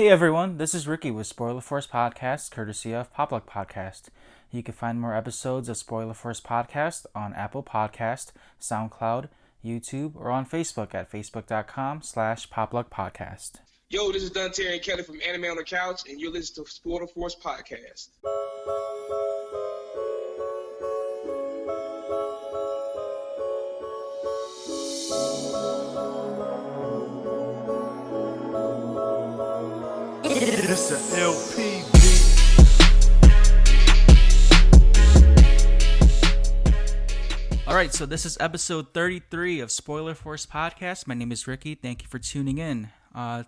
Hey everyone, this is Ricky with Spoiler Force Podcast, courtesy of Popluck Podcast. You can find more episodes of Spoiler Force Podcast on Apple Podcast, SoundCloud, YouTube, or on Facebook at facebook.com/popluckpodcast. Yo, this is Dante and Kelly from Anime on the Couch, and you're listening to Spoiler Force Podcast. It's a LP All right, so this is episode 33 of Spoiler Force Podcast. My name is Ricky. Thank you for tuning in.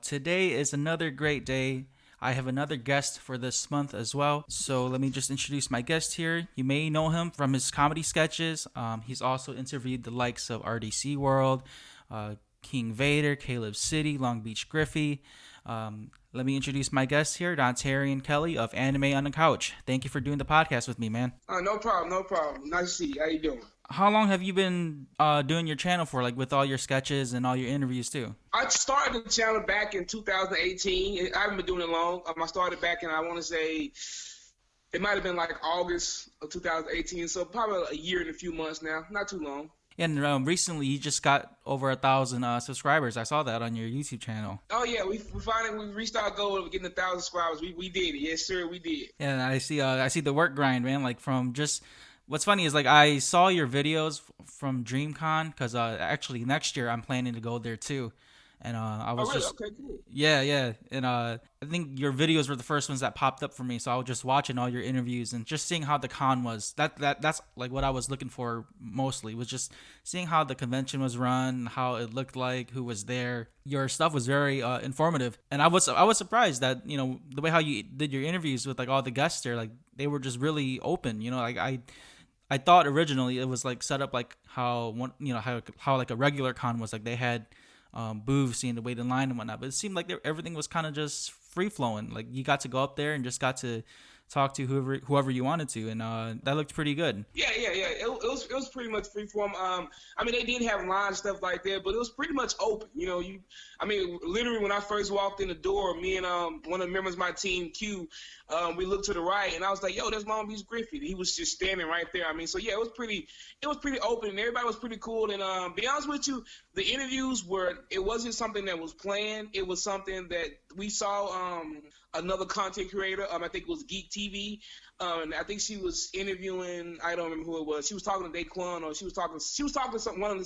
Today is another great day. I have another guest for this month as well. So let me just introduce my guest here. You may know him from his comedy sketches. He's also interviewed the likes of RDC World, King Vader, Caleb City, Long Beach Griffey. Let me introduce my guest here, Dontarian Kelly of Anime on the Couch. Thank you for doing the podcast with me, man. No problem, no problem. Nice to see you. How you doing? How long have you been doing your channel for, like with all your sketches and all your interviews too? I started the channel back in 2018. I haven't been doing it long. I started back in, I want to say, it might have been like August of 2018, so probably a year and a few months now. Not too long. And recently, you just got over 1,000 subscribers. I saw that on your YouTube channel. Oh yeah, we finally reached our goal of getting 1,000 subscribers. We did it. Yes, sir, we did. And I see the work grind, man. Like from just what's funny is like I saw your videos from DreamCon because actually next year I'm planning to go there too. And I was really? just Okay, cool. yeah. And I think your videos were the first ones that popped up for me. So I was just watching all your interviews and just seeing how the con was. That's like what I was looking for mostly, was just seeing how the convention was run, how it looked like, who was there. Your stuff was very informative, and I was surprised that the way how you did your interviews with like all the guests there, like they were just really open. Like I thought originally it was like set up like how how like a regular con was, like they had booths, seeing the wait in line and whatnot. But it seemed like everything was kind of just free flowing. Like you got to go up there and just got to talk to whoever you wanted to, and that looked pretty good. Yeah. It was pretty much freeform. I mean, they did have lines and stuff like that, but it was pretty much open. Literally when I first walked in the door, me and one of the members of my team, Q, we looked to the right, and I was like, "Yo, that's Long Beach Griffey." He was just standing right there. I mean, so yeah, it was pretty open, and everybody was pretty cool. And be honest with you, the interviews it wasn't something that was planned. It was something that we saw. Another content creator, I think it was Geek TV, and I think she was interviewing, I don't remember who it was. She was talking to Daquan, or she was talking to one of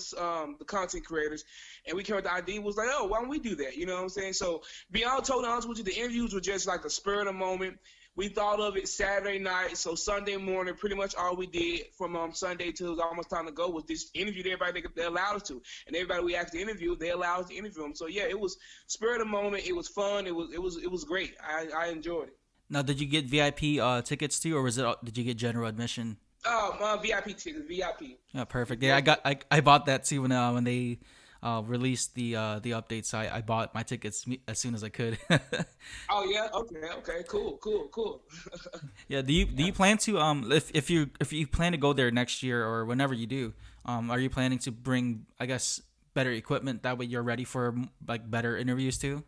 the content creators, and we came with the idea, was like, oh, why don't we do that? You know what I'm saying? So, totally honest with you, the interviews were just like a spur of the moment. We thought of it Saturday night, so Sunday morning, pretty much all we did from Sunday till it was almost time to go was just interviewed everybody they allowed us to, and everybody we asked to interview, they allowed us to interview them. So yeah, it was spur of the moment. It was fun. It was great. I enjoyed it. Now, did you get VIP tickets too, or did you get general admission? Oh, VIP tickets, VIP. Yeah, perfect. Yeah, I bought that too when they released the updates. I bought my tickets as soon as I could. Oh yeah, okay, cool. Yeah, do you plan to if you plan to go there next year or whenever you do, are you planning to bring, I guess, better equipment, that way you're ready for like better interviews too?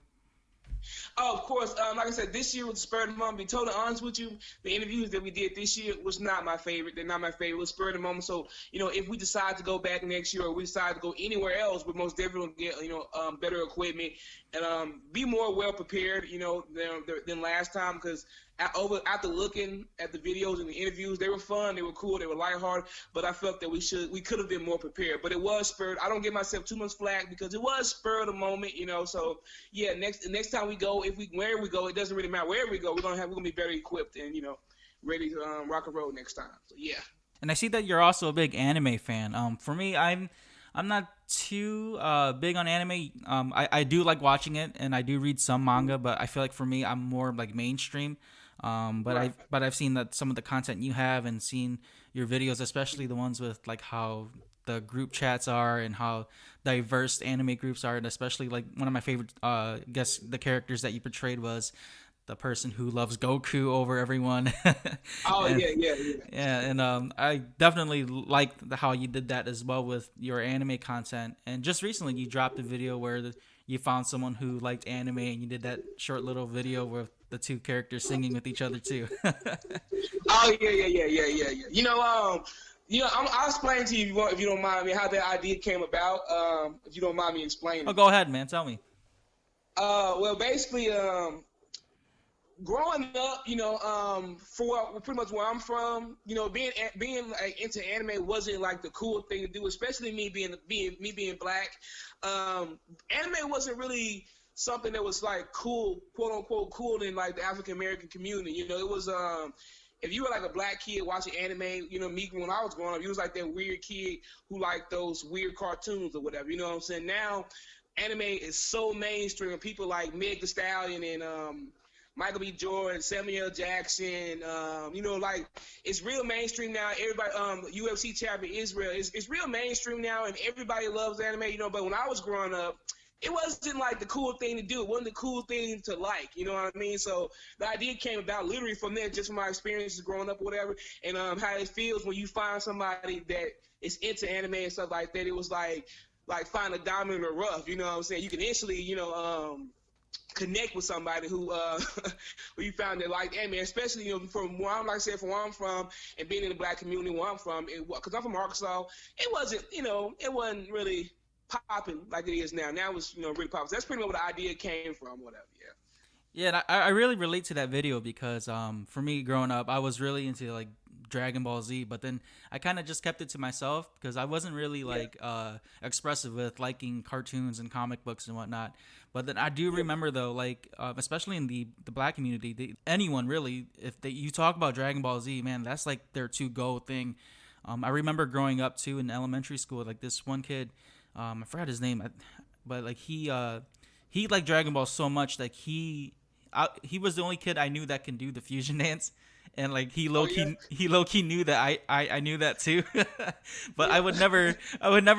Oh, of course. Like I said, this year was the spur of the moment. To be totally honest with you, the interviews that we did this year was not my favorite. They're not my favorite. It was spur of the moment. So, if we decide to go back next year or we decide to go anywhere else, we most definitely get, better equipment and be more well prepared, than last time. Because after looking at the videos and the interviews, they were fun, they were cool, they were lighthearted. But I felt that we could have been more prepared. But it was spurred. I don't give myself too much flack because it was spur of the moment, So yeah, next time we go, wherever we go, it doesn't really matter wherever we go. We're gonna be better equipped and ready to rock and roll next time. So yeah. And I see that you're also a big anime fan. For me, I'm not too big on anime. I do like watching it, and I do read some manga, but I feel like for me, I'm more like mainstream. Right. I've seen that some of the content you have and seen your videos, especially the ones with like how the group chats are and how diverse anime groups are, and especially like one of my favorite guess the characters that you portrayed was the person who loves Goku over everyone. Oh And yeah. yeah, and I definitely liked how you did that as well with your anime content. And just recently, you dropped a video where you found someone who liked anime and you did that short little video with the two characters singing with each other too. Oh yeah. I'll explain to you if you want, if you don't mind me, how that idea came about. If you don't mind me explaining. Oh, go ahead, man. Tell me. Well, basically, growing up, for pretty much where I'm from, being like into anime wasn't like the cool thing to do, especially me being black. Anime wasn't really something that was like cool, quote unquote, cool in like the African American community. It was if you were like a black kid watching anime, me when I was growing up, you was like that weird kid who liked those weird cartoons or whatever. You know what I'm saying? Now, anime is so mainstream. People like Meg Thee Stallion and Michael B. Jordan, Samuel L. Jackson. Like it's real mainstream now. Everybody, UFC champion Israel, it's real mainstream now, and everybody loves anime. But when I was growing up, it wasn't like the cool thing to do. It wasn't the cool thing to like. You know what I mean? So the idea came about literally from there, just from my experiences growing up or whatever, and how it feels when you find somebody that is into anime and stuff like that. It was like find a diamond in the rough. You know what I'm saying? You can instantly, connect with somebody who who you found that liked anime, especially from where I'm, like I said, from where I'm from, and being in the black community where I'm from. Because I'm from Arkansas, it wasn't really popping like it is now. Now it's really popping. So that's pretty much where the idea came from, whatever. Yeah. Yeah, and I really relate to that video because for me growing up, I was really into like Dragon Ball Z, but then I kind of just kept it to myself because I wasn't really like expressive with liking cartoons and comic books and whatnot. But then I do remember though, like especially in the black community, anyone really, if you talk about Dragon Ball Z, man, that's like their to-go thing. I remember growing up too in elementary school, like this one kid, I forgot his name, but like he liked Dragon Ball so much, like he was the only kid I knew that can do the fusion dance, and like he low key knew that I knew that too, but I would never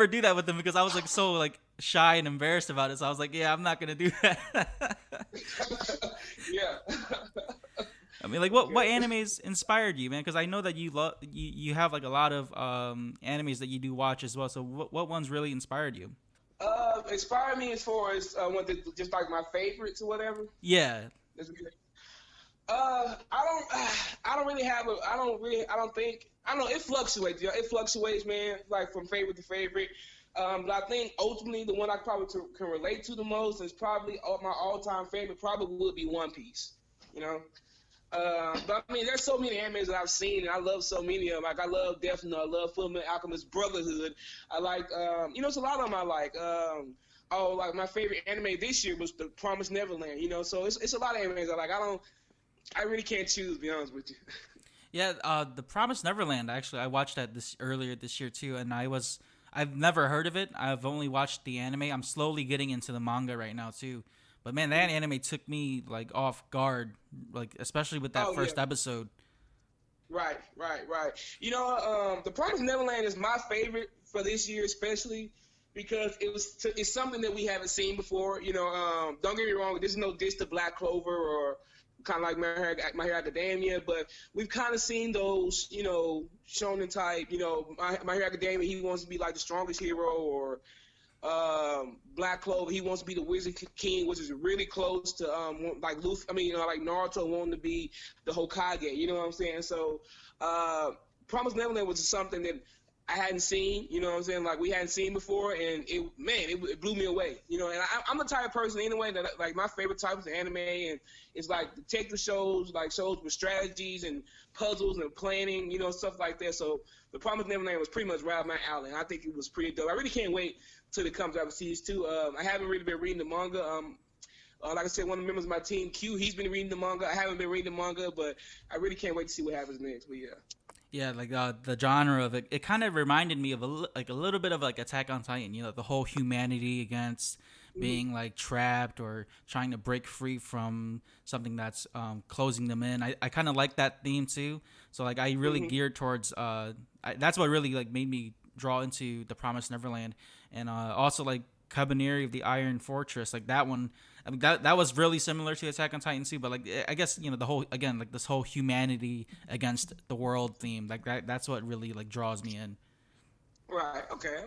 do that with him because I was like so like shy and embarrassed about it. So I was like, yeah, I'm not gonna do that. Yeah. I mean, like what animes inspired you, man? Because I know that you have like a lot of animes that you do watch as well. So what ones really inspired you? Inspired me as far as just like my favorites or whatever. Yeah. I don't think. It fluctuates. It fluctuates, man. Like from favorite to favorite. But I think ultimately the one I probably can relate to the most is probably my all-time favorite. Probably would be One Piece. But I mean, there's so many animes that I've seen, and I love so many of them. Like I love Death Note, I love Fullmetal Alchemist Brotherhood. I like, it's a lot of them I like. Like my favorite anime this year was The Promised Neverland. So it's a lot of animes I like. I really can't choose, to be honest with you. Yeah, The Promised Neverland. Actually, I watched that earlier this year too, and I've never heard of it. I've only watched the anime. I'm slowly getting into the manga right now too. But man, that anime took me like off guard, like especially with that first episode. Right. The Promised Neverland is my favorite for this year, especially because it's something that we haven't seen before. Don't get me wrong, this is no diss to Black Clover or kind of like My Hero Academia, but we've kind of seen those, shonen type. My Hero Academia, he wants to be like the strongest hero, or Black Clover, he wants to be the Wizard King, which is really close to like Luffy. I mean, like Naruto wanting to be the Hokage. You know what I'm saying? So, Promised Neverland was something that I hadn't seen. You know what I'm saying? Like we hadn't seen before, and it blew me away. And I'm the type of person anyway that like my favorite type is anime, and it's like detective shows, like shows with strategies and puzzles and planning, stuff like that. So The Promised Neverland was pretty much right up my alley, and I think it was pretty dope. I really can't wait till it comes out of season 2. I haven't really been reading the manga. Like I said, one of the members of my team, Q, he's been reading the manga. I haven't been reading the manga, but I really can't wait to see what happens next. But yeah. Yeah, like the genre of it, it kind of reminded me of a little bit of like Attack on Titan. The whole humanity against being like trapped or trying to break free from something that's closing them in. I kind of like that theme too. So like I really geared towards that's what really like made me draw into The Promised Neverland, and also like Kabaneri of the Iron Fortress, like that one. I mean that was really similar to Attack on Titan too, but like I guess the whole, again, like this whole humanity against the world theme, like that's what really like draws me in. Right. Okay.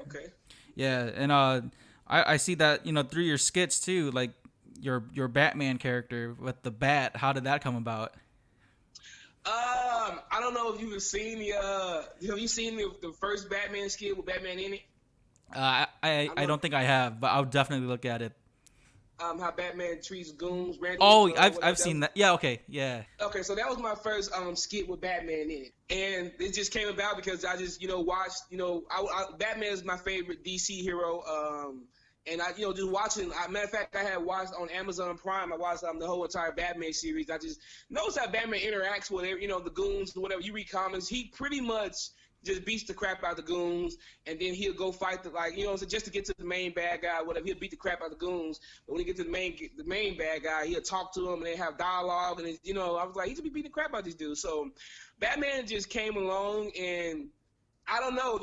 Yeah, and I see that, through your skits too, like your Batman character with the bat. How did that come about? I don't know if you've seen have you seen the first Batman skit with Batman in it? I don't think I have, but I'll definitely look at it. How Batman treats goons randomly. Oh, I've whatever seen that. Yeah, okay, yeah. Okay, so that was my first skit with Batman in it, and it just came about because I just watched Batman is my favorite DC hero, and I just watching. Matter of fact, I had watched on Amazon Prime. I watched the whole entire Batman series. I just noticed how Batman interacts with the goons, whatever. You read comics, he pretty much just beats the crap out of the goons, and then he'll go fight so just to get to the main bad guy, whatever. He'll beat the crap out of the goons, but when he gets to the main bad guy, he'll talk to him and they have dialogue, and I was like, he should be beating the crap out of these dudes. So Batman just came along, and I don't know,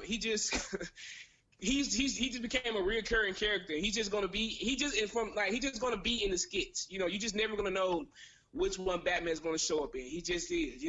he just he just became a reoccurring character. He's just gonna be he's just gonna be in the skits. You're just never gonna know which one Batman's gonna show up in. He just is,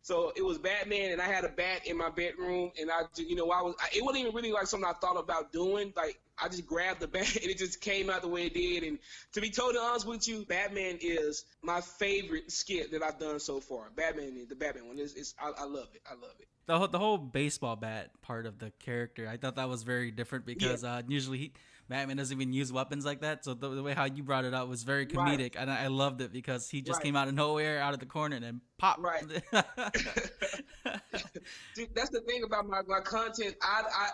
So it was Batman, and I had a bat in my bedroom, and it wasn't even really like something I thought about doing. Like, I just grabbed the bat, and it just came out the way it did. And to be totally honest with you, Batman is my favorite skit that I've done so far. The Batman one. I love it. I love it. The whole baseball bat part of the character, I thought that was very different because usually Batman doesn't even use weapons like that. So the way how you brought it up was very comedic, right. And I loved it because he just came out of nowhere, out of the corner, and then pop. Right. Dude, that's the thing about my content. I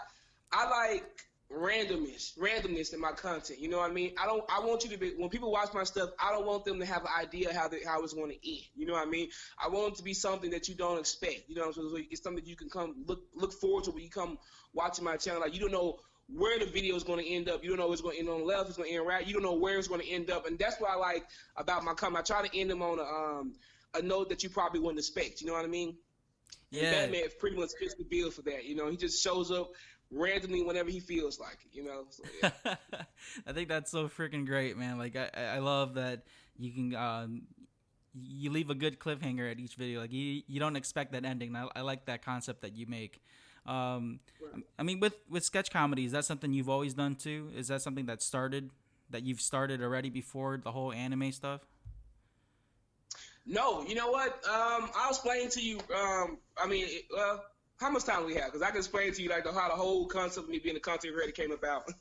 like randomness in my content. You know what I mean? I want you to be, when people watch my stuff, I don't want them to have an idea how it's going to end. You know what I mean? I want it to be something that you don't expect. So it's something that you can come look forward to when you come watching my channel. Like, you don't know where the video is going to end up. You don't know if it's going to end on the left, it's going to end right. You don't know where it's going to end up. And that's what I like about my comment. I try to end them on a note that you probably wouldn't expect. You know what I mean? Yeah. And Batman pretty much fits the bill for that. He just shows up randomly whenever he feels like it. So, yeah. I think that's so freaking great, man. Like, I love that you can you leave a good cliffhanger at each video. Like, you don't expect that ending. I like that concept that you make. I mean, with sketch comedy, is that something you've always done too? Is that something that you've started already before the whole anime stuff? No, you know what? I'll explain to you. How much time do we have? Because I can explain to you how the whole concept of me being a content creator came about.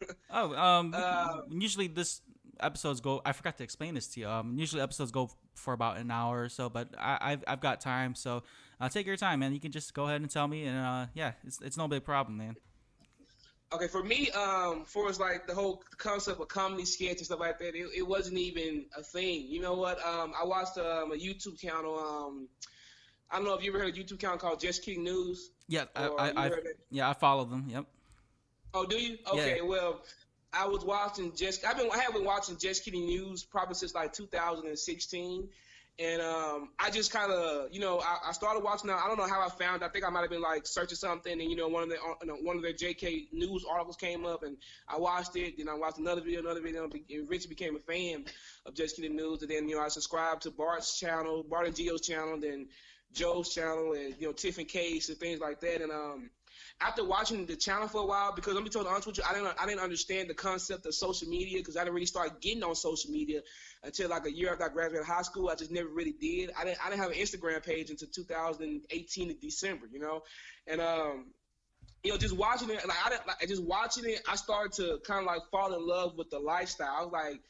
Usually this episodes go. I forgot to explain this to you. Usually episodes go for about an hour or so, but I've got time, so take your time, man. You can just go ahead and tell me, and it's no big problem, man. Okay, for me, for us, like the whole concept of comedy sketch and stuff like that, it wasn't even a thing. You know what? I watched a YouTube channel. I don't know if you ever heard of a YouTube channel called Just Kidding News. Yeah, I follow them. Yep. Oh, do you? Okay, yeah. Well, I was watching I have been watching Just Kidding News probably since 2016. And I just kind of, I started watching that. I don't know how I found it. I think I might have been searching something, and one of their JK News articles came up, and I watched it. Then I watched another video, and eventually became a fan of Just Kidding News. And then I subscribed to Bart's channel, Bart and Gio's channel, then Joe's channel, and Tiff and Case and things like that. And after watching the channel for a while, because let me tell you honest with you, I didn't understand the concept of social media because I didn't really start getting on social media until a year after I graduated high school. I just never really did. I didn't have an Instagram page until 2018 in December, and just watching it, I started to kind of fall in love with the lifestyle. I was like,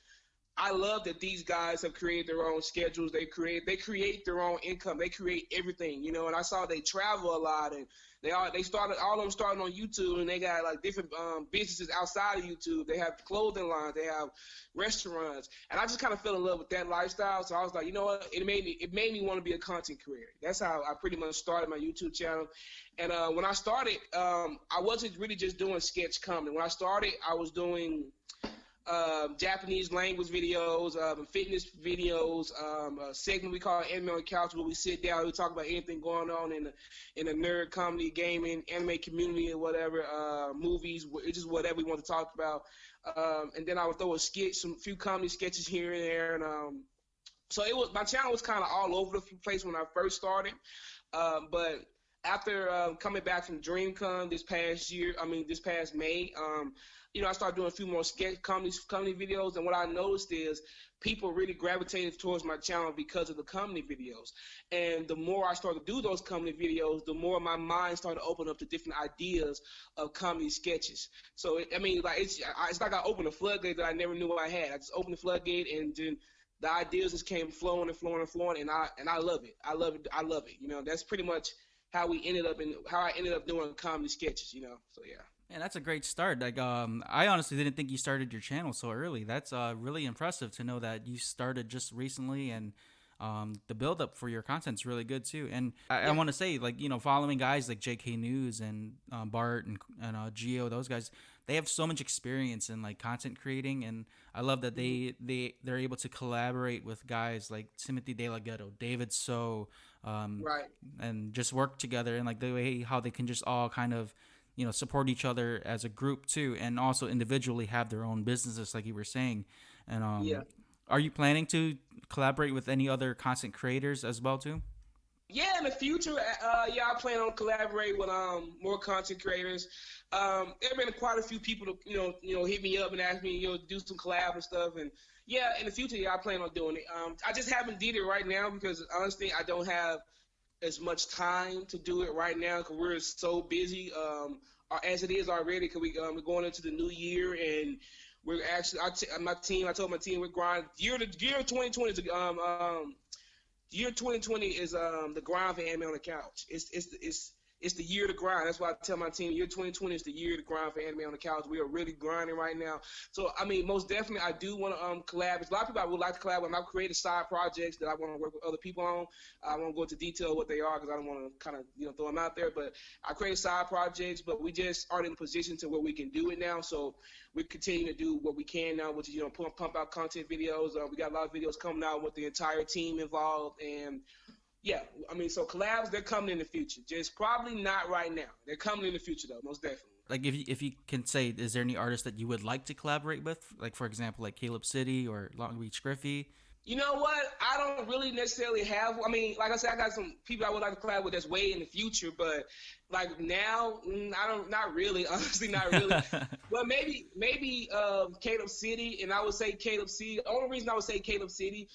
I love that these guys have created their own schedules. They create their own income. They create everything, and I saw they travel a lot, and all of them started on YouTube, and they got different businesses outside of YouTube. They have clothing lines, they have restaurants, and I just kind of fell in love with that lifestyle. So I was like, you know what? It made me want to be a content creator. That's how I pretty much started my YouTube channel. And when I started, I wasn't really just doing sketch comedy. When I started, I was doing Japanese language videos, fitness videos, a segment we call Anime on the Couch, where we sit down and we talk about anything going on in the nerd, comedy, gaming, anime community, or whatever, movies, just whatever we want to talk about. And then I would throw a few comedy sketches here and there, and so my channel was kind of all over the place when I first started, but after coming back from DreamCon this past year, this past May, I started doing a few more sketch comedy videos, and what I noticed is people really gravitated towards my channel because of the comedy videos. And the more I started to do those comedy videos, the more my mind started to open up to different ideas of comedy sketches. So it's like I opened a floodgate that I never knew I had. I just opened the floodgate, and then the ideas just came flowing and flowing and flowing, and I love it. I love it. That's pretty much how I ended up doing comedy sketches. So yeah. And that's a great start. Like, I honestly didn't think you started your channel so early. That's really impressive to know that you started just recently, and the build up for your content's really good too. And I want to say, like, following guys like JK News and Bart and Geo, those guys, they have so much experience in like content creating, and I love that they're able to collaborate with guys like Timothy De La Ghetto, David So, Right. and just work together, and like the way how they can just all kind of support each other as a group too, and also individually have their own businesses like you were saying. And are you planning to collaborate with any other content creators as well too? Yeah, in the future, I plan on collaborating with more content creators. There have been quite a few people to hit me up and ask me to do some collab and stuff. And yeah, in the future, I plan on doing it. I just haven't did it right now because honestly, I don't have as much time to do it right now because we're so busy as it is already. Because we're going into the new year, and we're actually I told my team we're grinding. Year 2020 is year 2020 is the grind for Anime on the Couch. It's the year to grind. That's why I tell my team year 2020 is the year to grind for Anime on the Couch. We are really grinding right now. So most definitely I do want to collab. There's a lot of people I would like to collab with. I've created side projects that I want to work with other people on. I won't go into detail what they are because I don't want to kind of throw them out there. But I created side projects, but we just aren't in a position to where we can do it now. So we continue to do what we can now, which is pump out content videos. We got a lot of videos coming out with the entire team involved, and yeah, so collabs, they're coming in the future. Just probably not right now. They're coming in the future, though, most definitely. Like, if you can say, is there any artists that you would like to collaborate with? Like, for example, like Caleb City or Long Beach Griffy? You know what? I don't really necessarily have. Like I said, I got some people I would like to collab with that's way in the future, but like now, not really. Honestly, not really. But maybe Caleb City, and I would say Caleb City. The only reason I would say Caleb City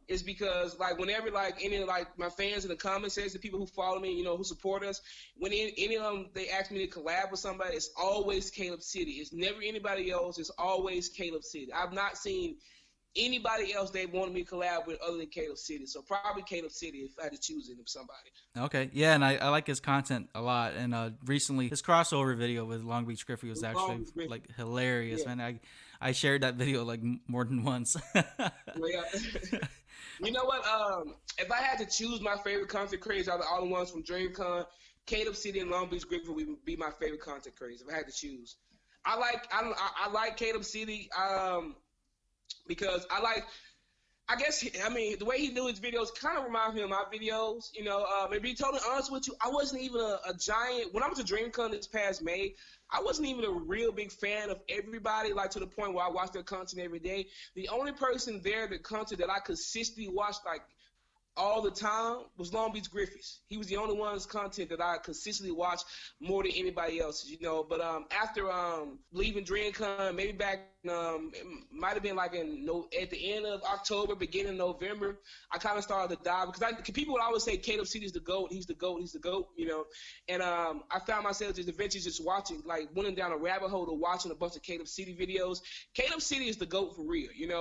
is because like whenever like any of like my fans in the comment section, the people who follow me, who support us, when any of them they ask me to collab with somebody, it's always Caleb City. It's never anybody else. It's always Caleb City. I've not seen anybody else they wanted me to collab with other than Caleb City. So probably Caleb City if I had to choose somebody. Okay. Yeah, and I like his content a lot. And recently his crossover video with Long Beach Griffy was actually like hilarious, yeah. Man. I shared that video like more than once. Yeah. You know what? If I had to choose my favorite content creators out of all the ones from DreamCon, Caleb City and Long Beach Griffy would be my favorite content creators if I had to choose. I like Caleb City because the way he do his videos kind of reminds me of my videos. To be totally honest with you, I wasn't even a giant when I was at DreamCon this past May. I wasn't even a real big fan of everybody, like to the point where I watch their content every day. The only person there, the content that I consistently watched like all the time was Long Beach Griffiths. He was the only one's content that I consistently watched more than anybody else's, But after leaving DreamCon, maybe back, it might have been like at the end of October, beginning of November, I kind of started to dive because people would always say Caleb City's the GOAT, he's the GOAT, And I found myself just eventually just watching, like went down a rabbit hole to watching a bunch of Caleb City videos. Caleb City is the GOAT for real, and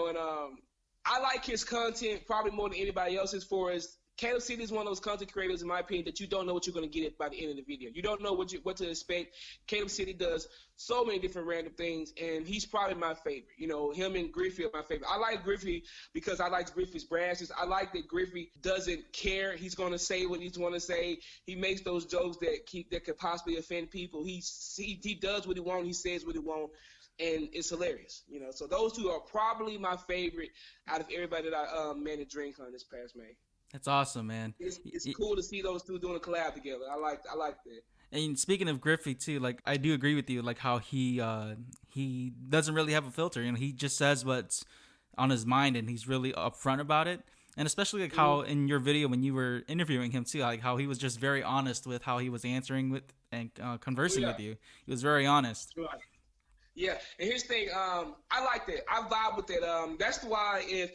I like his content probably more than anybody else as far as Caleb City is one of those content creators, in my opinion, that you don't know what you're going to get by the end of the video. You don't know what to expect. Caleb City does so many different random things, and he's probably my favorite. Him and Griffey are my favorite. I like Griffey because I like Griffey's brashness. I like that Griffey doesn't care. He's going to say what he's going to say. He makes those jokes that could possibly offend people. He does what he wants. He says what he wants. And it's hilarious, So those two are probably my favorite out of everybody that I met at DreamCon this past May. That's awesome, man. It's cool to see those two doing a collab together. I like that. And speaking of Griffey too, like I do agree with you, like how he doesn't really have a filter. He just says what's on his mind, and he's really upfront about it. And especially like how in your video when you were interviewing him too, like how he was just very honest with how he was answering with and conversing with you. He was very honest. Right. Yeah, and here's the thing. I like that. I vibe with that. That's why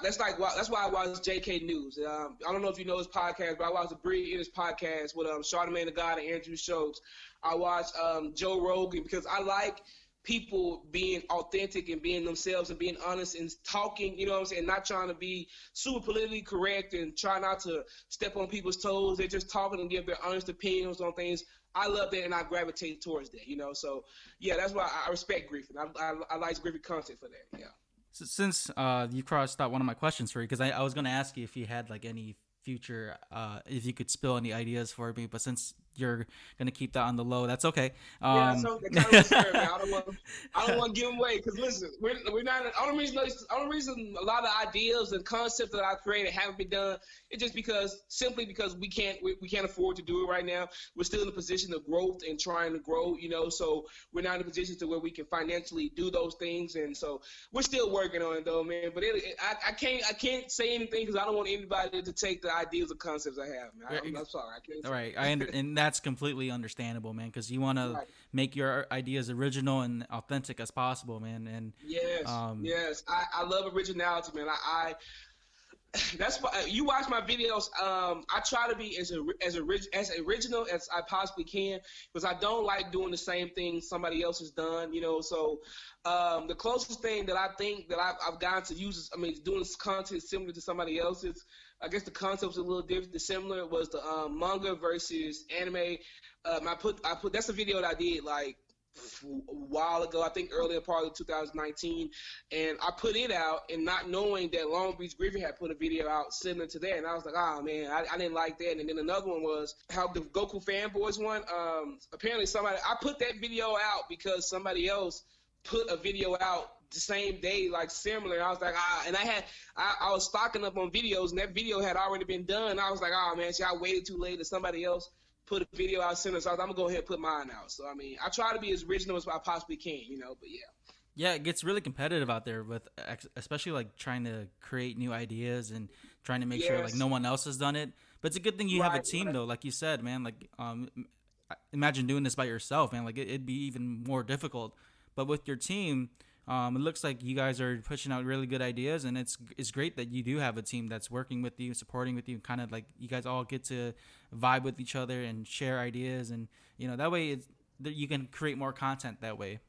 that's why I watch JK News. I don't know if you know his podcast, but I watch the Breed in his podcast with Charlamagne the God and Andrew Schultz. I watch Joe Rogan because I like people being authentic and being themselves and being honest and talking, you know what I'm saying, not trying to be super politically correct and try not to step on people's toes. They're just talking and give their honest opinions on things. I love that and I gravitate towards that, you know. So, yeah, that's why I respect Griffin. I like Griffin content for that, yeah. So since you crossed out one of my questions for you, because I was going to ask you if you had like any future, if you could spill any ideas for me, but since you're gonna keep that on the low, that's okay. Yeah, so that kind of concern, man. I don't want to give them away because listen, we're not. Only reason a lot of ideas and concepts that I created haven't been done. It's just simply because we can't afford to do it right now. We're still in a position of growth and trying to grow, you know. So we're not in a position to where we can financially do those things, and so we're still working on it though, man. But I can't say anything because I don't want anybody to take the ideas or concepts I have, man. I'm sorry, I can't. All right, and that's completely understandable, man, because you want to make your ideas original and authentic as possible, man. And yes, I love originality, man. That's why you watch my videos. I try to be as original as I possibly can because I don't like doing the same thing somebody else has done, you know. So the closest thing that I think that I've gotten to use, doing this content similar to somebody else's. I guess the concept's a little different. Similar was the manga versus anime. I put that's a video that I did like a while ago, I think earlier part of 2019, and I put it out and not knowing that Long Beach Griffin had put a video out similar to that, and I was like, oh man, I didn't like that. And then another one was how the Goku Fanboys one. Apparently I put that video out because somebody else put a video out the same day, like similar. I was like, and I was stocking up on videos, and that video had already been done. I was like, oh man, see, I waited too late, and somebody else put a video out similar. So I was like, I'm gonna go ahead and put mine out. So I try to be as original as I possibly can, you know. But yeah. Yeah, it gets really competitive out there with, especially like trying to create new ideas and trying to make sure like no one else has done it. But it's a good thing you have a team though, like you said, man. Like, imagine doing this by yourself, man. Like it'd be even more difficult. But with your team, it looks like you guys are pushing out really good ideas, and it's great that you do have a team that's working with you, supporting with you, kind of like you guys all get to vibe with each other and share ideas, and you know that way you can create more content that way.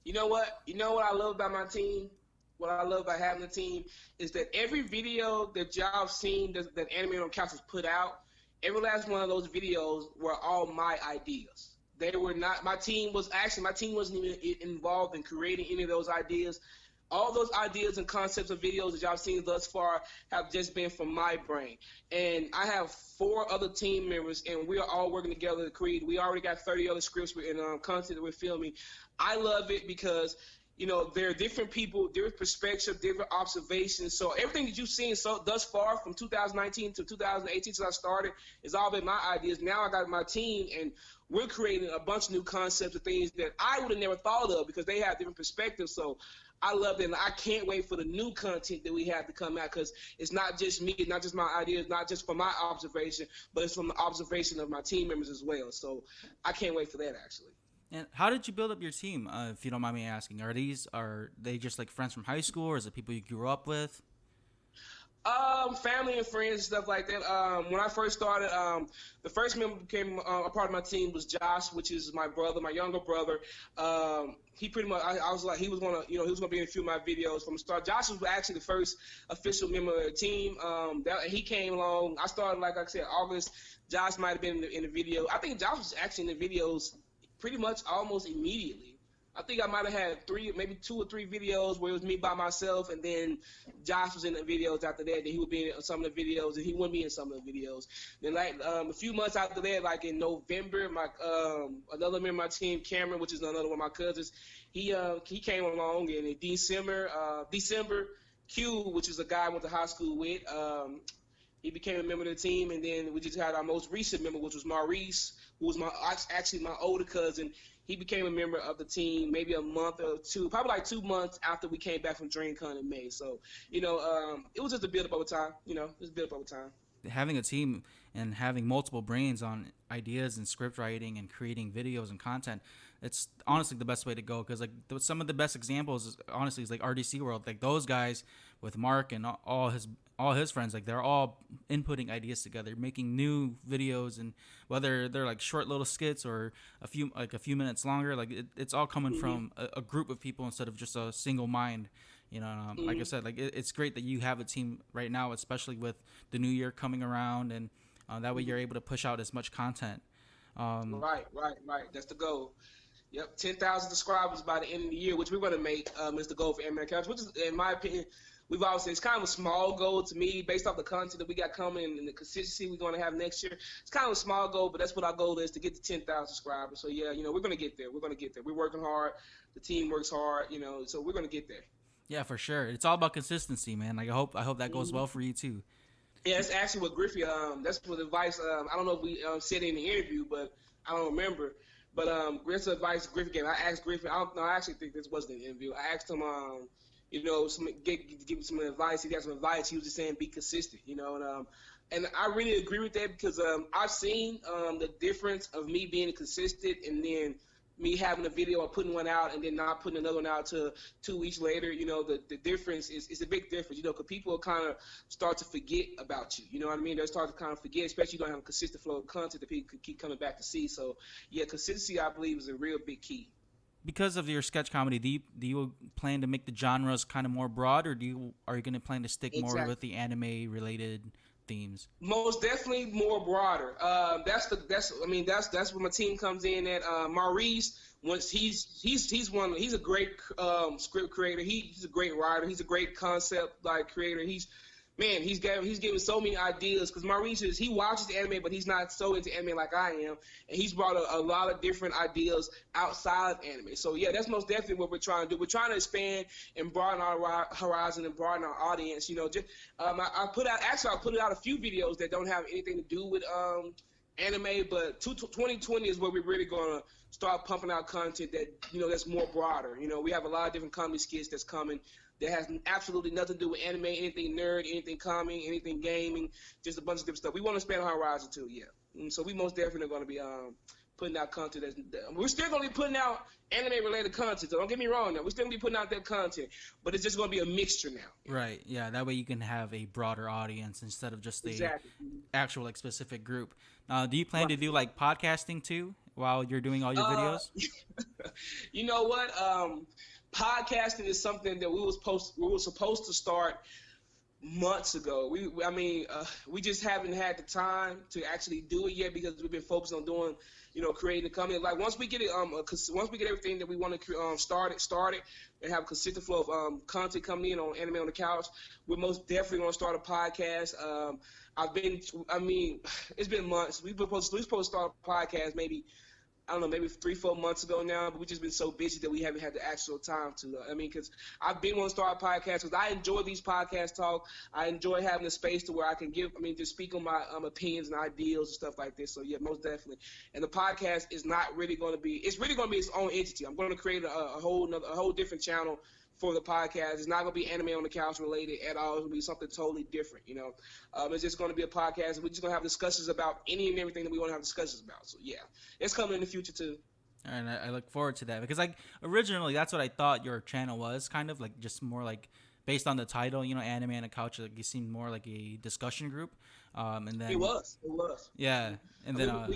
You know what I love about my team? What I love about having a team is that every video that y'all have seen that Anime on Couch has put out, every last one of those videos were all my ideas. They were not. My team wasn't even involved in creating any of those ideas. All those ideas and concepts of videos that y'all seen thus far have just been from my brain. And I have 4 other team members, and we are all working together to create. We already got 30 other scripts and content that we're filming. I love it because, you know, there are different people, different perspectives, different observations. So everything that you've seen thus far from 2019 to 2018 since I started is all been my ideas. Now I got my team, and we're creating a bunch of new concepts and things that I would have never thought of because they have different perspectives. So I love it, and I can't wait for the new content that we have to come out because it's not just me, it's not just my ideas, not just from my observation, but it's from the observation of my team members as well. So I can't wait for that, actually. And how did you build up your team, if you don't mind me asking? Are they just like friends from high school, or is it people you grew up with? Family and friends and stuff like that. When I first started, the first member became a part of my team was Josh, which is my brother, my younger brother. He pretty much, I was like, he was gonna be in a few of my videos from the start. Josh was actually the first official member of the team. He came along. I started, like I said, August. Josh might have been in the video. I think Josh was actually in the videos pretty much almost immediately. I think I might have had maybe 2 or 3 videos where it was me by myself, and then Josh was in the videos after that. Then he would be in some of the videos, and he wouldn't be in some of the videos. Then, like a few months after that, like in November, my another member of my team, Cameron, which is another one of my cousins, he came along, and in December, Q, which is a guy I went to high school with, He became a member of the team, and then we just had our most recent member, which was Maurice, who was actually my older cousin. He became a member of the team maybe a month or two, probably like 2 months after we came back from DreamCon in May. So, it was just a build up over time. Just build up over time. Having a team and having multiple brains on ideas and script writing and creating videos and content, it's honestly the best way to go, because like some of the best examples is like RDC World, like those guys with Mark and all his friends, like they're all inputting ideas together, making new videos, and whether they're like short little skits or a few minutes longer, like it's all coming from a group of people instead of just a single mind. Like I said, like it's great that you have a team right now, especially with the new year coming around, and that way you're able to push out as much content. Right. That's the goal. Yep, 10,000 subscribers by the end of the year, which we're going to make is the goal for Anime Couch, which is, in my opinion, we've always said it's kind of a small goal to me based off the content that we got coming and the consistency we're going to have next year. It's kind of a small goal, but that's what our goal is, to get to 10,000 subscribers. So, yeah, we're going to get there. We're working hard. The team works hard, so we're going to get there. Yeah, for sure. It's all about consistency, man. Like I hope that goes well for you too. Yeah, it's actually what Griffey. That's what advice. I don't know if we said it in the interview, but I don't remember. But Griff's advice Griffey gave. I asked Griffey. I actually think this wasn't an interview. I asked him, give him some advice. He got some advice. He was just saying be consistent, and I really agree with that, because I've seen the difference of me being consistent and then me having a video or putting one out and then not putting another one out till 2 weeks later. The difference is a big difference, because people kind of start to forget about you. You know what I mean? They start to kind of forget, especially you don't have a consistent flow of content that people could keep coming back to see. So, yeah, consistency, I believe, is a real big key. Because of your sketch comedy, do you plan to make the genres kind of more broad, or are you going to plan to stick more with the anime related themes? Most definitely more broader. That's where my team comes in at. Maurice, once he's a great script creator. He's a great writer. He's a great concept creator. He's giving so many ideas, because Maurice he watches anime, but he's not so into anime like I am, and he's brought a lot of different ideas outside of anime. So yeah, that's most definitely what we're trying to do. We're trying to expand and broaden our horizon and broaden our audience. I put out a few videos that don't have anything to do with anime, but 2020 is where we're really gonna start pumping out content that that's more broader. We have a lot of different comedy skits that's coming that has absolutely nothing to do with anime, anything nerd, anything comedy, anything gaming, just a bunch of different stuff. We want to expand our horizon too, yeah. And so we most definitely are going to be putting out content. We're still going to be putting out anime-related content, so don't get me wrong now. We're still going to be putting out that content, but it's just going to be a mixture now. Right, yeah. That way you can have a broader audience instead of just the actual specific group. Do you plan to do podcasting too while you're doing all your videos? You know what? Podcasting is something that we were supposed to start months ago. We just haven't had the time to actually do it yet, because we've been focused on doing, creating the company. Once we get it, once we get everything that we want to started, and have a consistent flow of content coming in on Anime on the Couch, we're most definitely going to start a podcast. It's been months. We're supposed to start a podcast maybe 3-4 months ago now, but we've just been so busy that we haven't had the actual time to. Because I've been wanting to start a podcast, because I enjoy these podcast talk. I enjoy having a space to where I can just speak on my opinions and ideals and stuff like this. So yeah, most definitely. And the podcast is not really going to be. It's really going to be its own entity. I'm going to create a whole different channel for the podcast. It's not going to be Anime on the Couch related at all. It's going to be something totally different, It's just going to be a podcast. We're just going to have discussions about any and everything that we want to have discussions about. So, yeah, it's coming in the future, too. And I look forward to that, because, originally that's what I thought your channel was, kind of, just more, based on the title, Anime on the Couch, it seemed more like a discussion group. And then It was. Yeah. And then I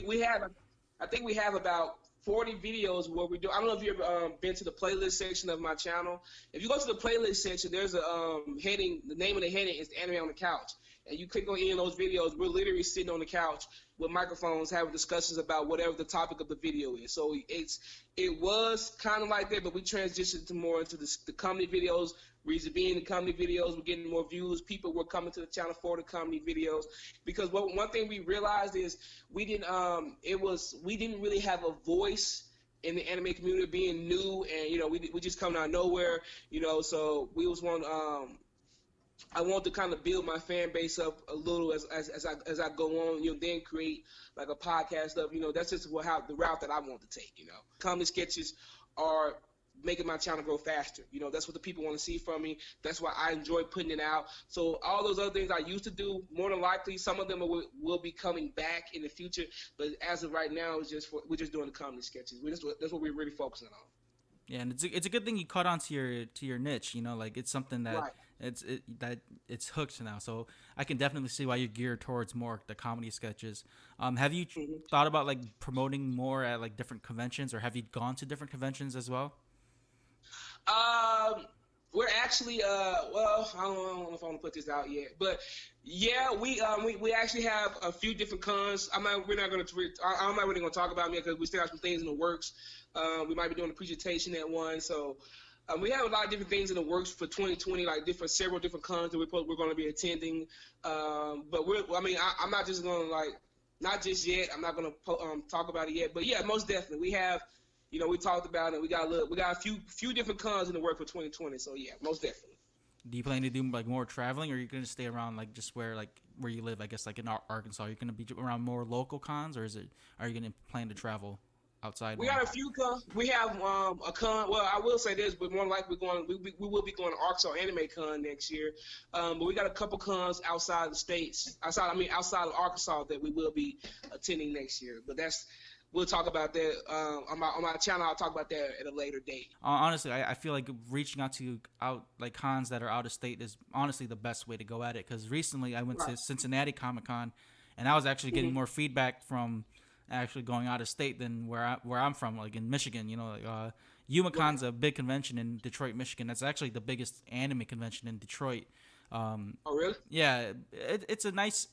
think we have about 40 videos where we do. I don't know if you've ever been to the playlist section of my channel. If you go to the playlist section, there's a heading. The name of the heading is Anime on the Couch. And you click on any of those videos, we're literally sitting on the couch with microphones having discussions about whatever the topic of the video is. So it was kind of like that, but we transitioned to more into the comedy videos. Reason being, the comedy videos, we're getting more views. People were coming to the channel for the comedy videos, because one thing we realized is we didn't really have a voice in the anime community, being new, and we just coming out of nowhere, so we was one. I want to kind of build my fan base up a little as I go on, then create like a podcast of, that's just how the route that I want to take, Comedy sketches are making my channel grow faster. That's what the people want to see from me. That's why I enjoy putting it out. So all those other things I used to do, more than likely, some of them will be coming back in the future. But as of right now, we're just doing the comedy sketches. That's what we're really focusing on. Yeah, and it's a good thing you caught on to your niche. Like it's something that Right. it's hooked now. So I can definitely see why you're geared towards more the comedy sketches. Have you thought about like promoting more at like different conventions, or have you gone to different conventions as well? We're actually well, I don't know if I want to put this out yet, but yeah, we actually have a few different cons. I'm not really going to talk about it because we still have some things in the works. We might be doing a presentation at one, so we have a lot of different things in the works for 2020, like several different cons that we're going to be attending. But I'm not just going to not just yet. I'm not going to talk about it yet, but yeah, most definitely we have. We talked about it. We got a few different cons in the work for 2020. So yeah, most definitely. Do you plan to do like more traveling, or are you going to stay around like just where you live? I guess like in Arkansas, are you going to be around more local cons, or are you going to plan to travel outside? We got a few cons. We have a con. Well, I will say this, but more likely we will be going to Arkansas Anime Con next year. But we got a couple cons outside the states, outside of Arkansas that we will be attending next year. But we'll talk about that on my channel. I'll talk about that at a later date. Honestly, I feel like reaching out to cons that are out of state is honestly the best way to go at it. Because recently I went to Cincinnati Comic Con, and I was actually getting more feedback from actually going out of state than where I'm from, like in Michigan. UmaCon's a big convention in Detroit, Michigan. That's actually the biggest anime convention in Detroit. Oh really? Yeah, it's a nice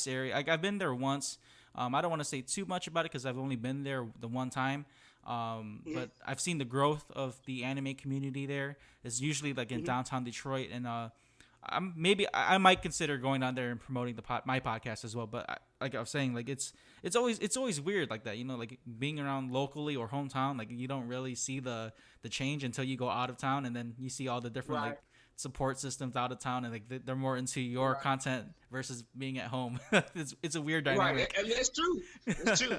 area. I've been there once. I don't want to say too much about it because I've only been there the one time. But I've seen the growth of the anime community there. It's usually like in downtown Detroit, and I might consider going down there and promoting my podcast as well. But like I was saying, like it's always weird like that, like being around locally or hometown. Like you don't really see the change until you go out of town, and then you see all the different like support systems out of town, and like they're more into your content versus being at home. It's a weird dynamic. Right, and that's true. That's true.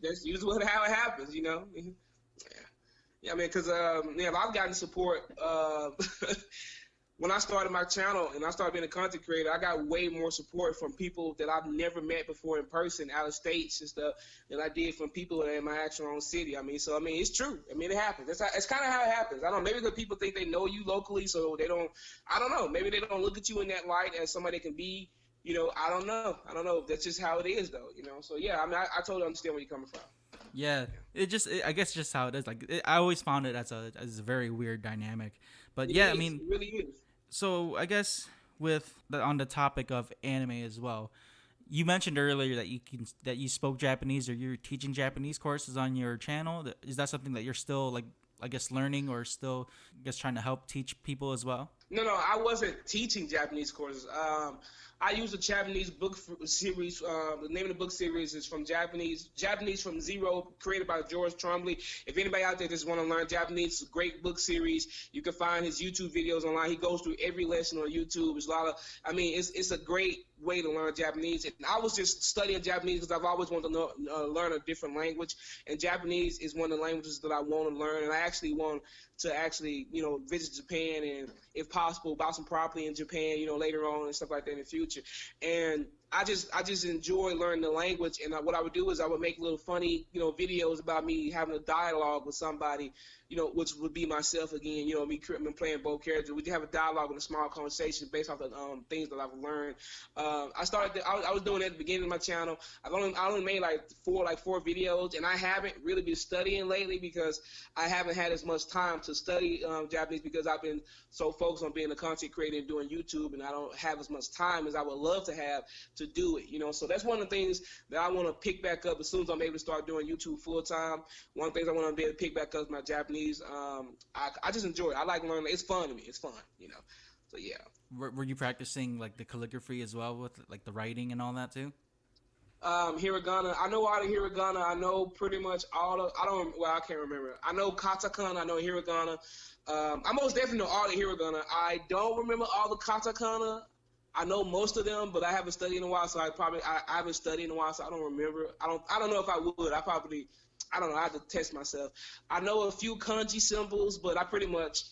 That's usually how it happens. Yeah, because I've gotten support. When I started my channel and I started being a content creator, I got way more support from people that I've never met before in person, out of states and stuff, than I did from people in my actual own city. It's true. It happens. It's kind of how it happens. I don't know. Maybe the people think they know you locally, so they don't. I don't know. Maybe they don't look at you in that light as somebody can be. I don't know. That's just how it is, though. So yeah. I totally understand where you're coming from. Yeah, I guess just how it is. Like I always found it as a very weird dynamic. But yeah, it really is. So I guess on the topic of anime as well, you mentioned earlier that you spoke Japanese, or you're teaching Japanese courses on your channel. Is that something that you're still like, I guess, learning, or still, I guess, trying to help teach people as well? No, I wasn't teaching Japanese courses. I use a Japanese book series. The name of the book series is from Japanese from Zero, created by George Trombley. If anybody out there just want to learn Japanese, it's a great book series. You can find his YouTube videos online. He goes through every lesson on YouTube. It's a lot of, it's a great way to learn Japanese. And I was just studying Japanese because I've always wanted to learn a different language. And Japanese is one of the languages that I want to learn. And I actually want to visit Japan, and if possible, buy some property in Japan, later on and stuff like that in the future. And I just enjoy learning the language. And what I would do is I would make little funny, videos about me having a dialogue with somebody, which would be myself again, me playing both characters. We have a dialogue and a small conversation based off the things that I've learned. I was doing it at the beginning of my channel. I only made like four videos, and I haven't really been studying lately because I haven't had as much time to study Japanese, because I've been so focused on being a content creator and doing YouTube, and I don't have as much time as I would love to have to do it. So that's one of the things that I want to pick back up as soon as I'm able to start doing YouTube full time. One of the things I want to be able to pick back up is my Japanese. I just enjoy it. I like learning. It's fun to me. It's fun, So yeah. Were you practicing like the calligraphy as well with like the writing and all that too? Hiragana. I know all the hiragana. I know pretty much all of. I don't. Well, I can't remember. I know katakana. I know hiragana. I most definitely know all the hiragana. I don't remember all the katakana. I know most of them, but I haven't studied in a while, so I haven't studied in a while, so I don't remember. I don't know if I would. I don't know. I have to test myself. I know a few kanji symbols, but I pretty much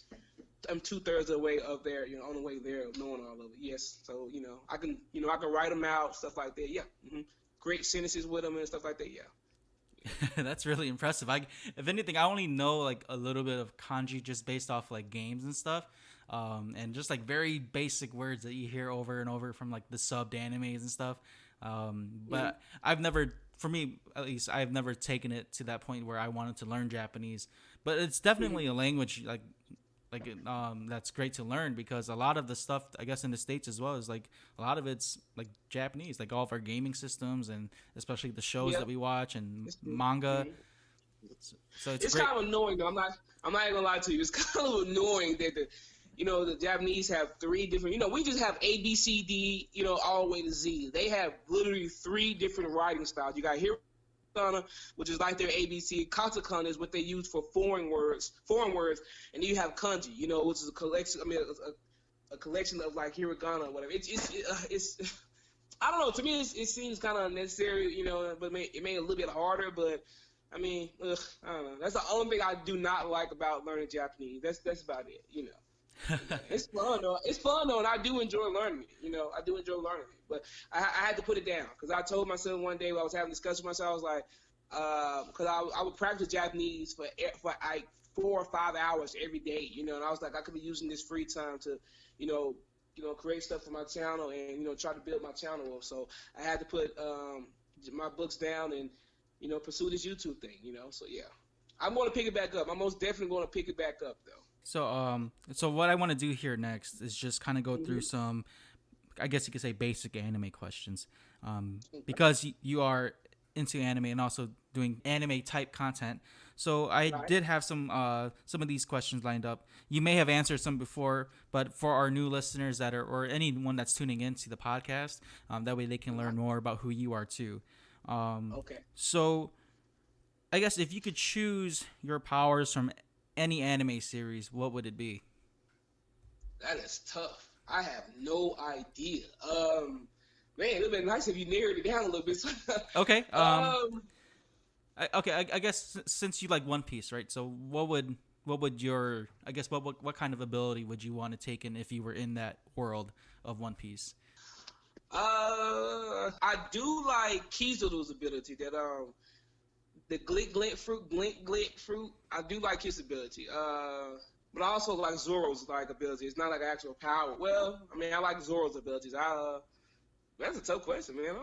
am 2/3 of the way up there. On the way there, knowing all of it. Yes, so I can write them out, stuff like that. Yeah. Great sentences with them and stuff like that. Yeah. That's really impressive. If anything, I only know like a little bit of kanji just based off like games and stuff, and just like very basic words that you hear over and over from like the subbed animes and stuff. But I've never, for me at least, I've never taken it to that point where I wanted to learn Japanese. But it's definitely a language that's great to learn, because a lot of the stuff, I guess, in the States as well, is like a lot of it's like Japanese, like all of our gaming systems and especially the shows that we watch and manga. So it's great. Kind of annoying though. I'm not even gonna lie to you. It's kind of annoying that the Japanese have 3 different. We just have A, B, C, D. All the way to Z. They have literally 3 different writing styles. You got hiragana, which is like their ABC. Katakana is what they use for foreign words, and then you have kanji, which is a collection. I mean, a collection of like hiragana or whatever. It's I don't know. To me, it seems kind of unnecessary, but it made it a little bit harder. But I mean, I don't know. That's the only thing I do not like about learning Japanese. That's about it. It's fun though. It's fun though, and I do enjoy learning it. I do enjoy learning it. But I had to put it down because I told myself one day when I was having a discussion with myself, I was like, because I would practice Japanese for like 4 or 5 hours every day. And I was like, I could be using this free time to, create stuff for my channel and try to build my channel up. So I had to put my books down and pursue this YouTube thing. So yeah, I'm going to pick it back up. I'm most definitely going to pick it back up though. So what I want to do here next is just kind of go through some, I guess you could say, basic anime questions, because you are into anime and also doing anime type content. So I did have some of these questions lined up. You may have answered some before, but for our new listeners or anyone that's tuning into the podcast, that way they can learn more about who you are too. Okay. So I guess if you could choose your powers from any anime series, what would it be? That is tough. I have no idea. Man, it would be nice if you narrowed it down a little bit. Okay. I guess since you like One Piece, right? So what would your, I guess what kind of ability would you want to take in if you were in that world of One Piece? I do like Kizaru's ability, that the glint fruit. I do like his ability. But I also like Zoro's ability. It's not like an actual power. Well, I mean, I like Zoro's abilities. That's a tough question, man.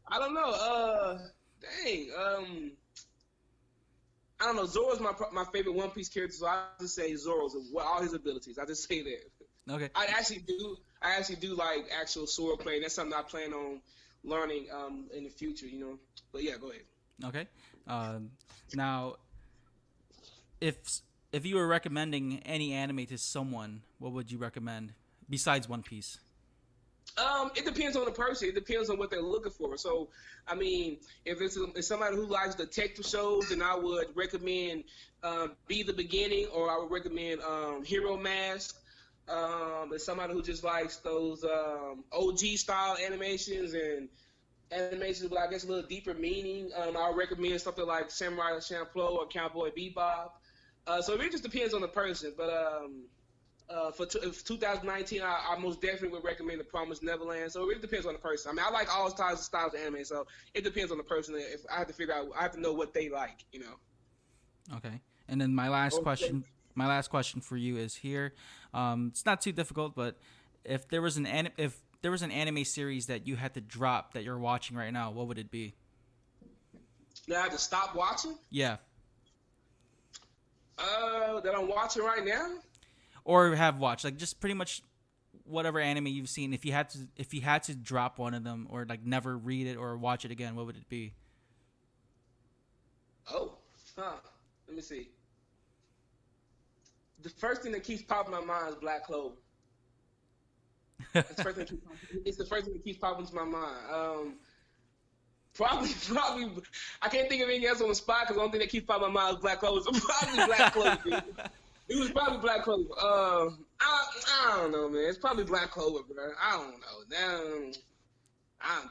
I don't know. Dang. I don't know. Zoro's my favorite One Piece character, so I just say Zoro's all his abilities. I just say that. Okay. I actually do like actual sword play. That's something I plan on learning in the future. But yeah, go ahead. Okay. Now, if you were recommending any anime to someone, what would you recommend besides One Piece? It depends on the person. It depends on what they're looking for. So, I mean, if it's somebody who likes detective shows, then I would recommend Be the Beginning, or I would recommend Hero Mask. If somebody who just likes those OG style animations and animations with, I guess, a little deeper meaning, I would recommend something like Samurai Champloo or Cowboy Bebop. So it really just depends on the person. But for 2019, I most definitely would recommend The Promised Neverland. So it really depends on the person. I mean, I like all styles of anime, so it depends on the person. If I have to figure out, I have to know what they like, Okay. And then my last question for you is here. It's not too difficult, but if there was an anime series that you had to drop that you're watching right now, what would it be? That I have to stop watching? Yeah. That I'm watching right now? Or have watched, like, just pretty much whatever anime you've seen. If you had to drop one of them, or like never read it or watch it again, what would it be? Let me see. The first thing that keeps popping in my mind is Black Clover. It's the first thing. It's the first thing that keeps popping to my mind. Probably. I can't think of anything else on the spot because the only thing that keeps popping in my mind is Black Clover. So probably Black Clover. Dude. It was probably Black Clover. I don't know, man. It's probably Black Clover, bro. I don't know.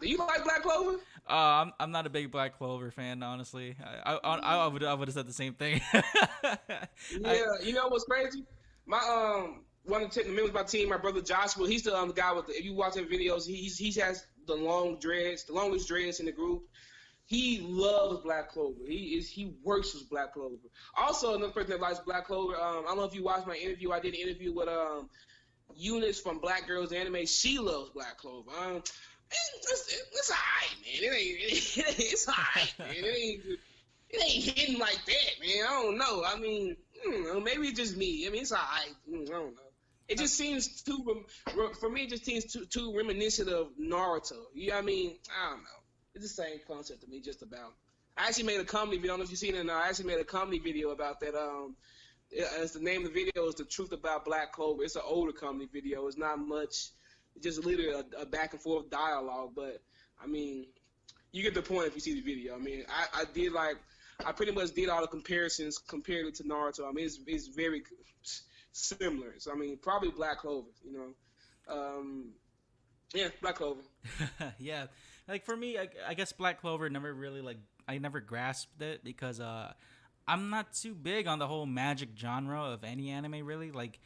Do you like Black Clover? I'm not a big Black Clover fan, honestly. I would have said the same thing. Yeah, you know what's crazy? My one of the members of my team, my brother Joshua, he's the guy with the. If you watch his videos, he has the longest dreads in the group. He loves Black Clover. He works with Black Clover. Also, another person that likes Black Clover. I don't know if you watched my interview. I did an interview with Eunice from Black Girls Anime. She loves Black Clover. It's alright, man. It's alright, man. It ain't hitting like that, man. I don't know. I mean, maybe it's just me. I mean, it's alright. I don't know. It just seems for me. It just seems too reminiscent of Naruto. You know what I mean? I don't know. It's the same concept to me, just about. I actually made a comedy video. I don't know if you've seen it. I actually made a comedy video about that. It's the name of the video is "The Truth About Black Clover." It's an older comedy video. It's not much. It's just literally a back and forth dialogue. But I mean, you get the point if you see the video. I mean, I pretty much did all the comparisons compared it to Naruto. I mean, it's very similar. So I mean, probably Black Clover. You know, yeah, Black Clover. Yeah, like for me, I guess Black Clover never really I never grasped it because I'm not too big on the whole magic genre of any anime really. Like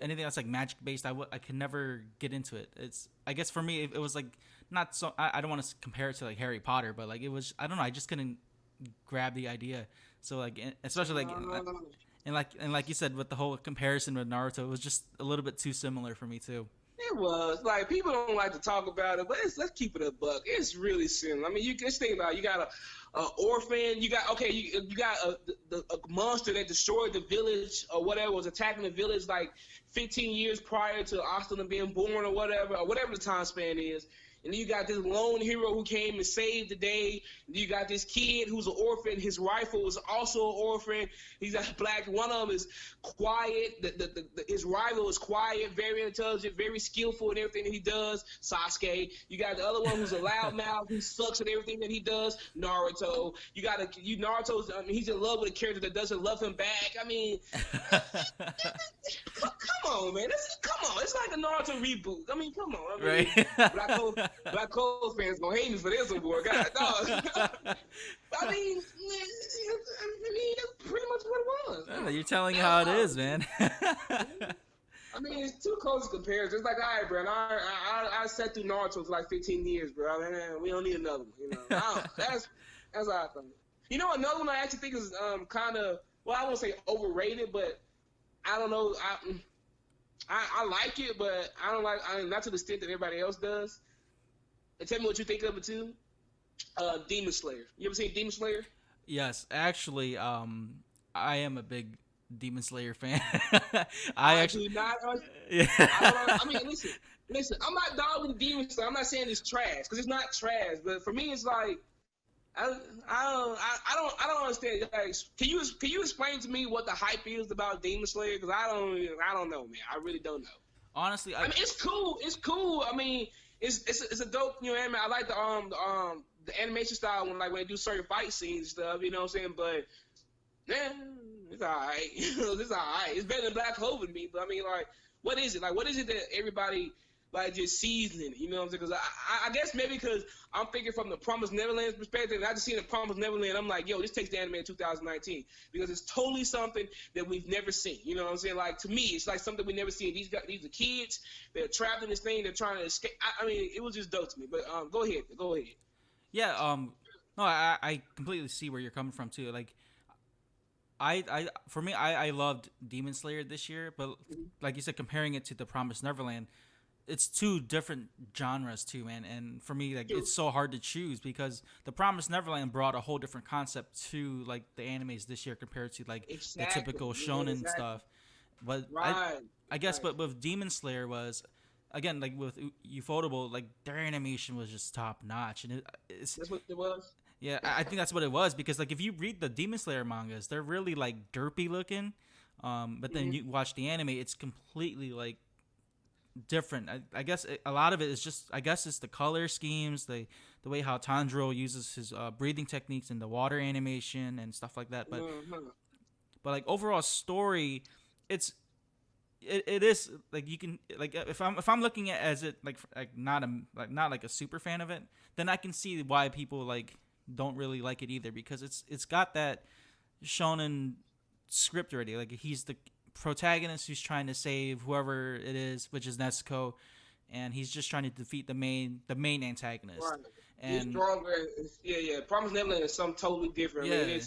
anything that's like magic based, I can never get into it. I guess for me it was like not so. I don't want to compare it to like Harry Potter, but like it was, I don't know. I just couldn't grab the idea. So like especially like. And like you said, with the whole comparison with Naruto, it was just a little bit too similar for me too. It was like people don't like to talk about it, but let's keep it a buck. It's really similar. I mean, you just think about it. You got a orphan. You got you got a monster that destroyed the village or whatever, was attacking the village like 15 years prior to Asuna being born or whatever the time span is. And then you got this lone hero who came and saved the day. You got this kid who's an orphan. His rifle is also an orphan. He's a black. One of them is quiet. His rival is quiet, very intelligent, very skillful in everything that he does. Sasuke. You got the other one who's a loudmouth who sucks at everything that he does. Naruto. You got Naruto's. I mean, he's in love with a character that doesn't love him back. I mean, come on, man. Come on. It's like a Naruto reboot. I mean, come on. I mean, Right. Black Clover fans gonna hate me for this one, boy. God, dog. I mean, that's pretty much what it was. You're telling you how it is, man. I mean, it's too close to comparison. It's like, all right, bro. I sat through Naruto for like 15 years, bro. I mean, we don't need another one. You know, that's how I think. You know, another one I actually think is kind of, well, I won't say overrated, but I don't know. I like it, but I don't like. Not to the extent that everybody else does. And tell me what you think of it too. Demon Slayer. You ever seen Demon Slayer? Yes, actually, I am a big Demon Slayer fan. Yeah. I mean, listen. I'm not dogging Demon Slayer. I'm not saying it's trash because it's not trash. But for me, it's like I don't understand. Like, can you explain to me what the hype is about Demon Slayer? Because I don't know, man. I really don't know. Honestly, I mean, it's cool. It's cool. I mean. It's a dope, you know, anime. I like the animation style when they do certain fight scenes and stuff, you know what I'm saying? But it's alright. It's alright. It's better than Black Clover to me. But I mean, like, what is it? Like, what is it that everybody just sees in it? You know what I'm saying? Because I guess maybe because I'm thinking from the Promised Neverland perspective, and I just seen the Promised Neverland, I'm like, yo, this takes the anime in 2019 because it's totally something that we've never seen. You know what I'm saying? Like, to me, it's like something we've never seen. These are kids. They're trapped in this thing. They're trying to escape. I mean, it was just dope to me. But go ahead. Yeah. No, I completely see where you're coming from too. Like, for me, I loved Demon Slayer this year, but like you said, comparing it to the Promised Neverland, it's two different genres too, man. And for me, like, it's so hard to choose because the Promised Neverland brought a whole different concept to like the animes this year compared to like the typical shonen stuff. But I guess, but with Demon Slayer was, again, like with Ufotable, like their animation was just top notch, and that's what it was. Yeah, I think that's what it was because like if you read the Demon Slayer mangas, they're really like derpy looking, but then you watch the anime, it's completely like different. I guess a lot of it is just, I guess it's the color schemes, the way how Tanjiro uses his breathing techniques and the water animation and stuff like that. But like overall story, it's it is like you can like if I'm looking at as it like not like a super fan of it, then I can see why people like don't really like it either, because it's got that shonen script already. Like he's the protagonist who's trying to save whoever it is, which is Nezuko, and he's just trying to defeat the main antagonist. Right. And He's stronger. Yeah. Promised Neverland is something totally different. Yeah. I mean,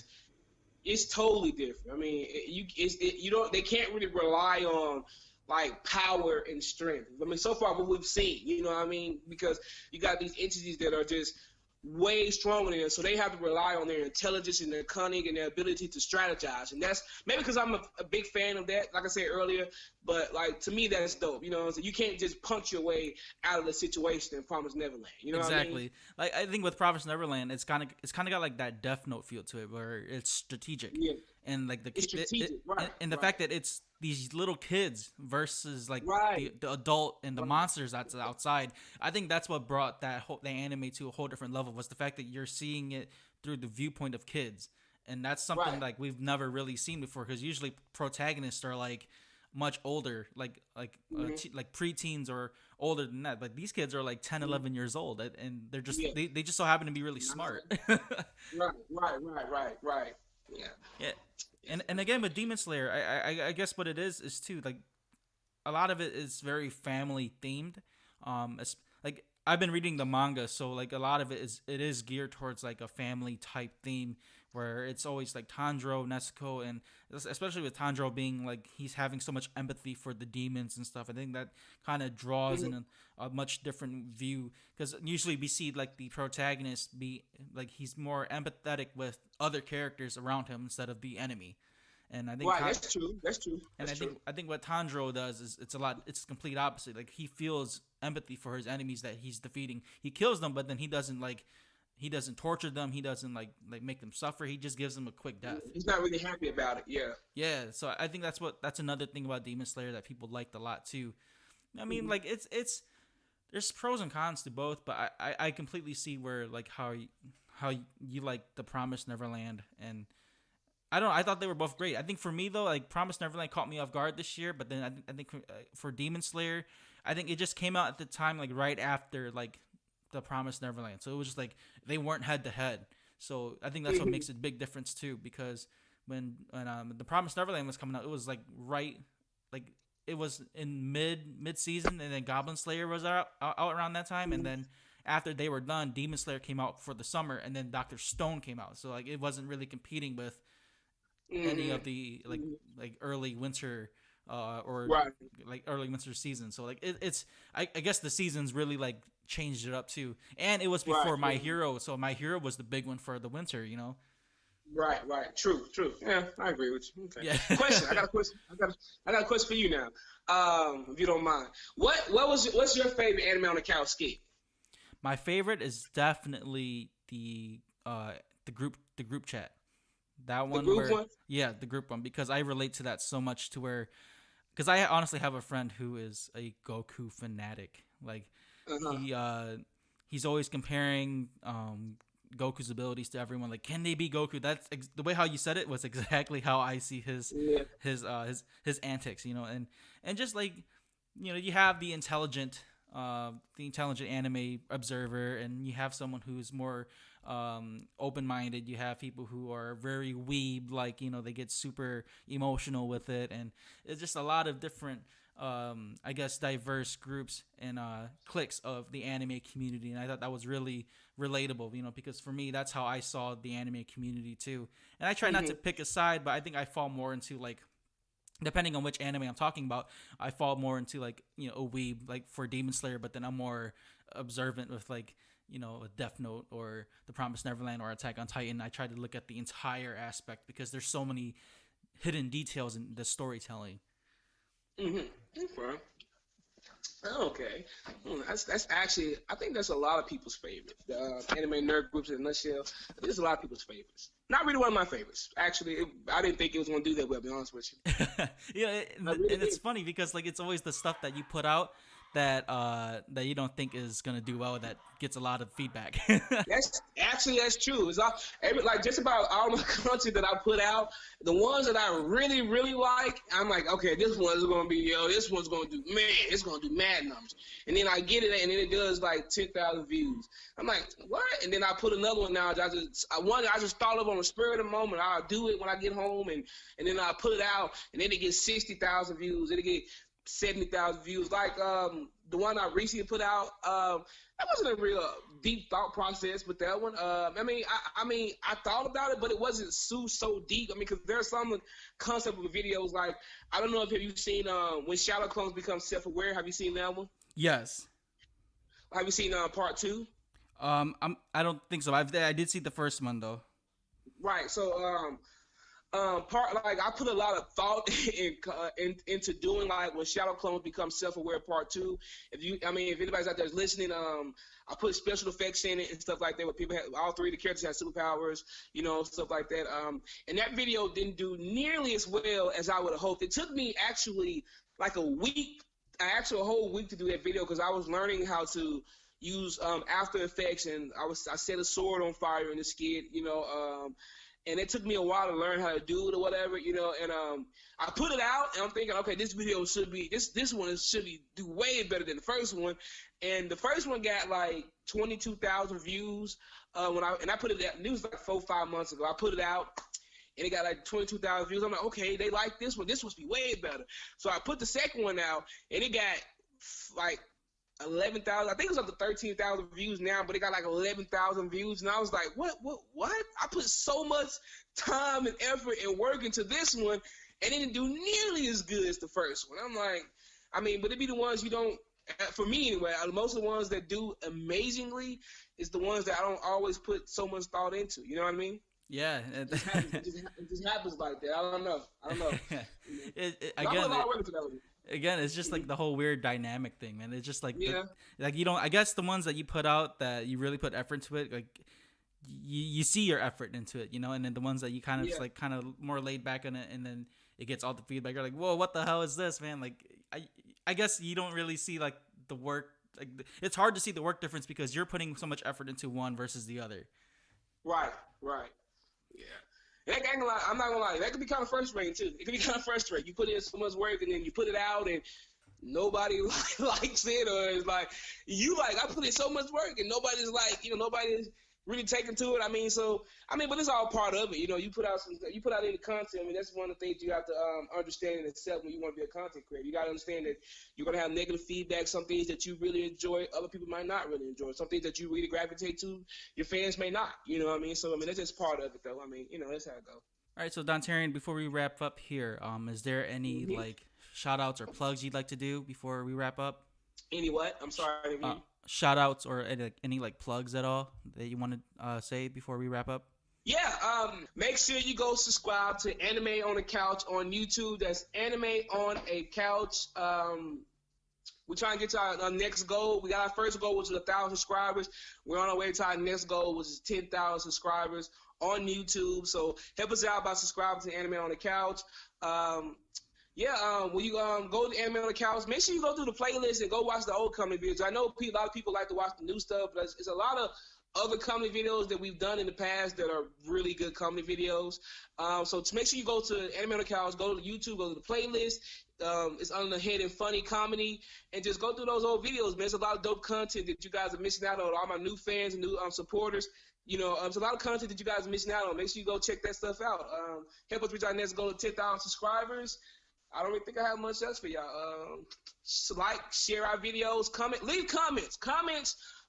it's totally different. I mean, you don't, they can't really rely on like power and strength. I mean, so far what we've seen, you know what I mean? Because you got these entities that are just way stronger than them, so they have to rely on their intelligence and their cunning and their ability to strategize. And that's maybe because I'm a big fan of that, like I said earlier. But like to me, that's dope. You know, so you can't just punch your way out of the situation in Promised Neverland. You know exactly. what I mean? Like I think with Promised Neverland, it's kind of got like that Death Note feel to it, where it's strategic. Yeah. And like It's strategic, right? and the right. fact that it's these little kids versus like Right. the adult and the monsters that's outside. I think that's what brought the anime to a whole different level, was the fact that you're seeing it through the viewpoint of kids, and that's something Right. like we've never really seen before, because usually protagonists are like much older, like like preteens or older than that. But these kids are like 10, 11 years old, and they're just Yeah. they just so happen to be really smart. Right. Yeah. Yeah, and again with Demon Slayer, I guess what it is too, like a lot of it is very family themed. It's, like I've been reading the manga, so like a lot of it is geared towards like a family type theme, where it's always like Tanjiro, Nezuko, and especially with Tanjiro being like he's having so much empathy for the demons and stuff. I think that kind of draws in a much different view, because usually we see like the protagonist be like he's more empathetic with other characters around him instead of the enemy. And I think Right. That's true. and That's true. I think what Tanjiro does is it's the complete opposite. Like he feels empathy for his enemies that he's defeating. He kills them, but then he doesn't torture them. He doesn't like make them suffer. He just gives them a quick death. He's not really happy about it. Yeah. Yeah, so I think that's another thing about Demon Slayer that people liked a lot too. I mean, like it's there's pros and cons to both, but I completely see where like how you like the Promised Neverland, and I thought they were both great. I think for me though, like Promised Neverland caught me off guard this year, but then I think for Demon Slayer, I think it just came out at the time like right after like the Promised Neverland, so it was just like they weren't head to head. So I think that's what makes a big difference too, because when the Promised Neverland was coming out, it was like it was in mid season, and then Goblin Slayer was out around that time, and then after they were done, Demon Slayer came out for the summer, and then Dr. Stone came out. So like it wasn't really competing with any of the like early winter or Right. like early winter season. So like it's I guess the seasons really like changed it up too, and it was before Right. My Hero, so My Hero was the big one for the winter, you know. Right. True. Yeah, I agree with you. Okay. Yeah. Question. I got a question. I got a question for you now. If you don't mind, what's your favorite anime on the couch skit? My favorite is definitely the group chat. That one, group one? Yeah, the group one, because I relate to that so much, to where, because I honestly have a friend who is a Goku fanatic. Like he's always comparing Goku's abilities to everyone. Like, can they be Goku? That's the way how you said it was exactly how I see his antics. You know, and just like, you know, you have the intelligent anime observer, and you have someone who's more open-minded. You have people who are very weeb, like, you know, they get super emotional with it, and it's just a lot of different I guess diverse groups and cliques of the anime community, and I thought that was really relatable, you know, because for me that's how I saw the anime community too. And I try not to pick a side, but I think I fall more into, like, depending on which anime I'm talking about, I fall more into, like, you know, a weeb, like for Demon Slayer, but then I'm more observant with, like, you know, a Death Note or The Promised Neverland or Attack on Titan. I try to look at the entire aspect, because there's so many hidden details in the storytelling. Okay. That's actually, I think that's a lot of people's favorite. The anime nerd groups in a nutshell. I think it's a lot of people's favorites. Not really one of my favorites. Actually, I didn't think it was going to do that well, to be honest with you. Yeah, and it's funny because, like, it's always the stuff that you put out that you don't think is gonna do well that gets a lot of feedback? That's true. It's all like just about all my content that I put out. The ones that I really really like, I'm like, okay, this one's gonna be this one's gonna do it's gonna do mad numbers. And then I get it, and then it does like 10,000 views. I'm like, what? And then I put another one out. I just thought of on the spur of the moment. I'll do it when I get home, and then I put it out, and then it gets 60,000 views. It'll get 70,000 views. Like the one I recently put out, that wasn't a real deep thought process with that one. I mean, I thought about it, but it wasn't so deep. I mean, because there's some concept of videos like, I don't know if you've seen when shadow clones become self-aware. Have you seen that one? Yes. Have you seen part 2? I don't think so. I did see the first one though. Right. So part like I put a lot of thought into doing like when shadow clones become self-aware part 2. If anybody's out there listening, I put special effects in it and stuff like that where people have all three of the characters have superpowers, stuff like that. And that video didn't do nearly as well as I would have hoped. It took me actually like a whole week to do that video because I was learning how to use After Effects, and I set a sword on fire in the skit, and it took me a while to learn how to do it or whatever, and I put it out, and I'm thinking, okay, this video should be do way better than the first one, and the first one got like 22,000 views when I put it out. It was like 4-5 months ago. I put it out, and it got like 22,000 views. I'm like, okay, they like this one. This must be way better. So I put the second one out, and it got like 11,000. I think it was up to 13,000 views now, but it got like 11,000 views, and I was like, what? I put so much time and effort and work into this one, and it didn't do nearly as good as the first one. I'm like, but it be the ones you don't. For me anyway, most of the ones that do amazingly is the ones that I don't always put so much thought into. You know what I mean? Yeah. It just happens like that. I don't know. Again, it's just like the whole weird dynamic thing, man. It's just like I guess the ones that you put out that you really put effort into it, like you see your effort into it, and then the ones that you kind of just like kind of more laid back on it, and then it gets all the feedback. You're like, whoa, what the hell is this, man? Like I guess you don't really see like the work. Like it's hard to see the work difference because you're putting so much effort into one versus the other. Right. Yeah. And I'm not gonna lie, that could be kind of frustrating too. It could be kind of frustrating. You put in so much work and then you put it out and nobody likes it, or it's like I put in so much work and nobody's like, nobody's really taking to it. But it's all part of it. You put out any content. That's one of the things you have to understand and accept when you want to be a content creator. You got to understand that you're going to have negative feedback. Some things that you really enjoy, other people might not really enjoy. Some things that you really gravitate to, your fans may not. So that's just part of it, though. That's how it goes. All right, so Dontarian, before we wrap up here, is there any like shout outs or plugs you'd like to do before we wrap up? Any what? I'm sorry. Shout outs or any like plugs at all that you want to say before we wrap up? Yeah, make sure you go subscribe to Anime on the Couch on YouTube. That's Anime on a Couch. We're trying to get to our next goal. We got our first goal, which is 1,000 subscribers. We're on our way to our next goal, which is 10,000 subscribers on YouTube. So help us out by subscribing to Anime on the Couch. When you go to Anime on the Couch, make sure you go through the playlist and go watch the old comedy videos. I know a lot of people like to watch the new stuff, but it's a lot of other comedy videos that we've done in the past that are really good comedy videos. So to make sure you go to Anime on the Couch, go to YouTube, go to the playlist. It's under the heading Funny Comedy, and just go through those old videos, man. There's a lot of dope content that you guys are missing out on. All my new fans and new supporters. There's a lot of content that you guys are missing out on. Make sure you go check that stuff out. Help us reach our next goal to 10,000 subscribers. I don't really think I have much else for y'all. Share our videos, leave comments.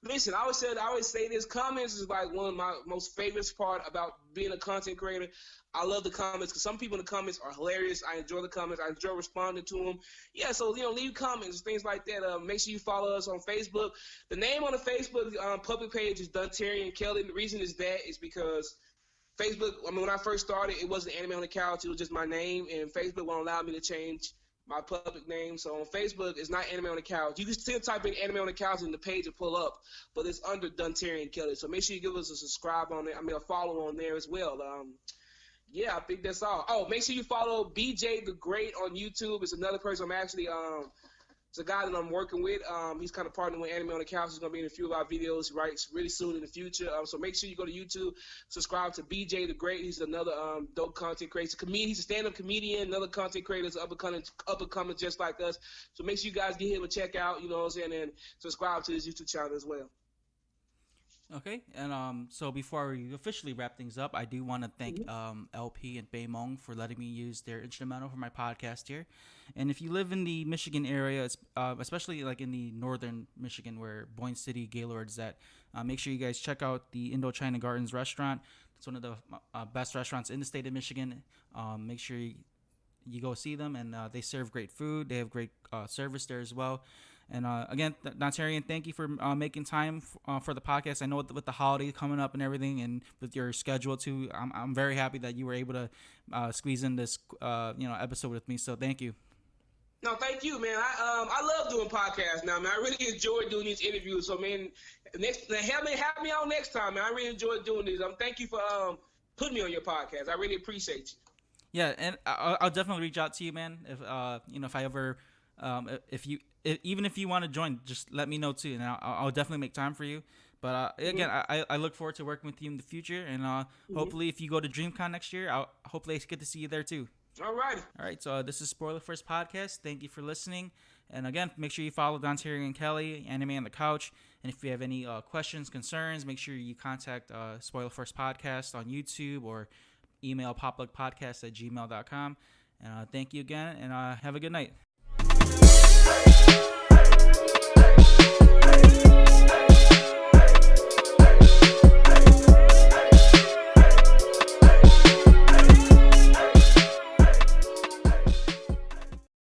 Listen, I always say this. Comments is like one of my most favorite part about being a content creator. I love the comments because some people in the comments are hilarious. I enjoy the comments. I enjoy responding to them. Yeah, so leave comments, things like that. Make sure you follow us on Facebook. The name on the Facebook public page is Dontarian Kelly. The reason is because Facebook, when I first started, it wasn't Anime on the Couch. It was just my name, and Facebook won't allow me to change my public name. So on Facebook, it's not Anime on the Couch. You can still type in Anime on the Couch and the page will pull up, but it's under Dontarian Kelly. So make sure you give us a subscribe on there. A follow on there as well. I think that's all. Oh, make sure you follow BJ the Great on YouTube. It's another person I'm actually It's a guy that I'm working with. He's kind of partnering with Anime on the Couch. He's going to be in a few of our videos, right, really soon in the future. So make sure you go to YouTube, subscribe to BJ the Great. He's another dope content creator. He's a stand-up comedian, another content creator, up and coming just like us. So make sure you guys get him a check out, you know what I'm saying, and subscribe to his YouTube channel as well. Okay, and so before we officially wrap things up, I do want to thank LP and Baymong for letting me use their instrumental for my podcast here. And if you live in the Michigan area, especially like in the northern Michigan where Boyne City Gaylord's at, make sure you guys check out the Indochina Gardens restaurant. It's one of the best restaurants in the state of Michigan. Make sure you go see them, and they serve great food. They have great service there as well. And again, Dontarian, thank you for making time for the podcast. I know with the holiday coming up and everything, and with your schedule too, I'm very happy that you were able to squeeze in this episode with me. So thank you. No, thank you, man. I love doing podcasts now, man. I really enjoy doing these interviews. So, man, have me on next time, man. I really enjoy doing these. Thank you for putting me on your podcast. I really appreciate you. Yeah, and I'll definitely reach out to you, man. If if I ever, even if you want to join, just let me know too, and I'll definitely make time for you. But again, I look forward to working with you in the future, and hopefully, if you go to DreamCon next year, hopefully I get to see you there too. All right. All right. So this is Spoiler First Podcast. Thank you for listening, and again, make sure you follow Dontarian Kelly, Anime on the Couch, and if you have any questions, concerns, make sure you contact Spoiler First Podcast on YouTube or email popluckpodcast@gmail.com. And thank you again, and have a good night.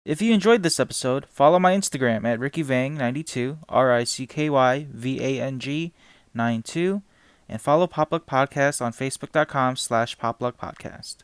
If you enjoyed this episode, follow my Instagram at RickyVang92, RICKYVANG92, and follow Popluck Podcast on Facebook.com/PopluckPodcast.